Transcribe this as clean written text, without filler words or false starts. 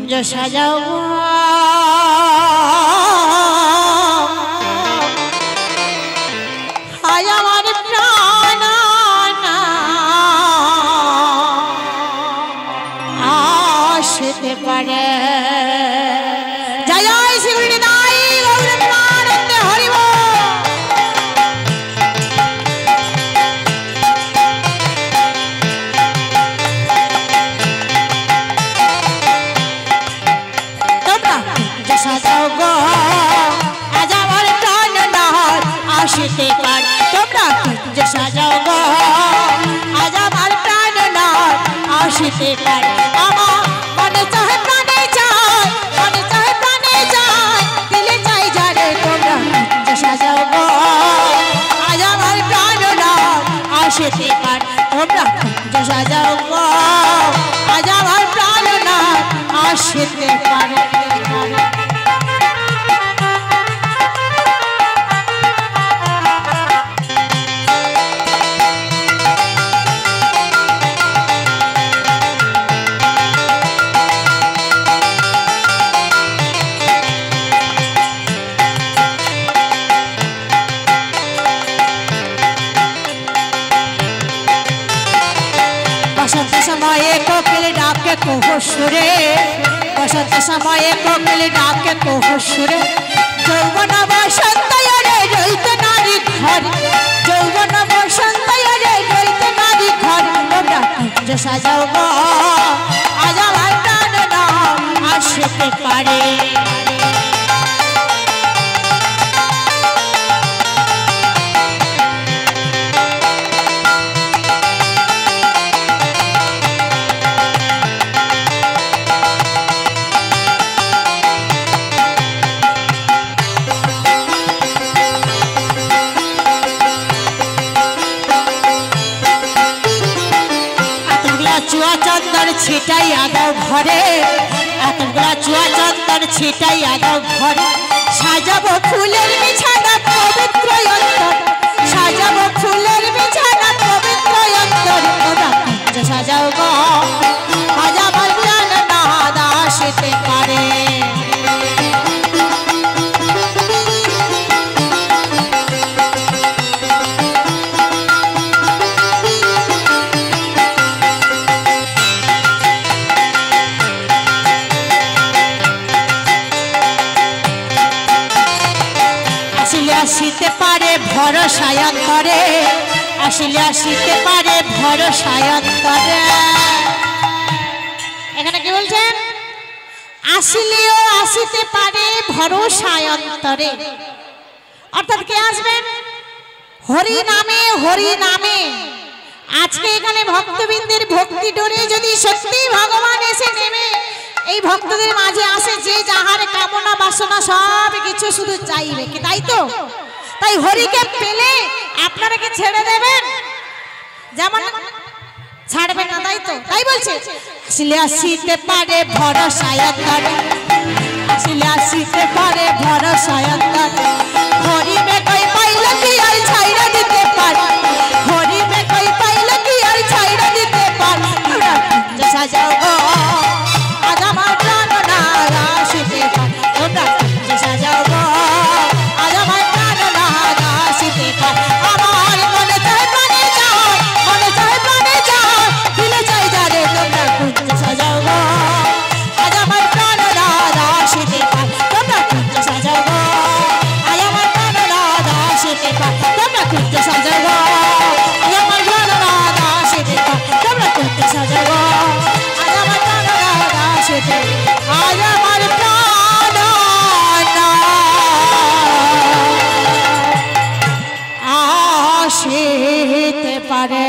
जो साजाओ आज हमारे प्राण आशते पड़े जय जय श्री गुरुनाथ गौरंगानंद हरि साजाओ गो आज हमारे प्राण आशते पर তোমরা যে সাজাও গো আজ আমার প্রাণ আশিতে পার আমার মনে চাহে প্রাণে চাই মনে চাহে প্রাণে চাই দিলে চাই যারে তোমরা যে সাজাও গো আজ আমার প্রাণ আশিতে পার তোমরা যে সাজাও গো আজ আমার প্রাণ আশিতে পার बसंत समय कोकिल डाके कोहुसुरे बसंत समय कोकिल डाके कोहुसुरे যৌবন বসন্ত রে রইতে নারী ঘর যৌবন বসন্ত রে রইতে নারী ঘর তোমরা যে সাজাও গো আজ আমার প্রাণ আসতে পারে चुआ चंदन छिटाइया दाओ घरे एतगुला चुआ चंदन छिटाइया दाओ घरे साजाबो फुलेर बिछाना पवित्र अंतर साजाबो फुलेर बिछाना पवित्र अंतर তোমরা যে সাজাও গো আজ আমার প্রাণ আসতে পারে আসিতে পারে ভরসা অন্তরে আসিলে আসিতে পারে ভরসা অন্তরে এখানে কি বলছেন আসিলেও আসিতে পারে ভরসা অন্তরে অর্থাৎ কে আসবেন হরি নামে আজকে এখানে ভক্তবৃন্দের ভক্তি ডোরে যদি সত্যি ভগবান এসে নেমে এই ভক্তদের মাঝে আসে যে যাহার কামনা বাসনা সব কিছু শুধু চাইবে কি তাই তো তাই হরিকে পেলে আপনারা কি ছেড়ে দেবেন যেমন ছাড়বেন না তাই তো তাই বলছে আসলে আসিতে পারে ভরসা অন্তরে আসলে আসিতে পারে ভরসা অন্তরে হরি মে কই পাইলে কি আর ছাইরা দিতে পারে হরি মে কই পাইলে কি আর ছাইরা দিতে পারে যে সাজাও গো আজ আমার প্রাণ আসিতে পারে তোমরা যে সাজাও গো আজ আমার প্রাণ আসিতে পারে আমার মনে চায় প্রাণে চায় মনে চায় প্রাণে চায় দিলে চাই যারে তোমরা যে সাজাও গো আজ আমার প্রাণ আসিতে পারে তোমরা যে সাজাও গো আজ আমার প্রাণ আসিতে পারে তোমরা যে সাজাও গো আজ আমার প্রাণ আসিতে পারে তোমরা যে সাজাও গো আজ আমার প্রাণ আসিতে আজ আমার প্রাণ আসিতে পারে।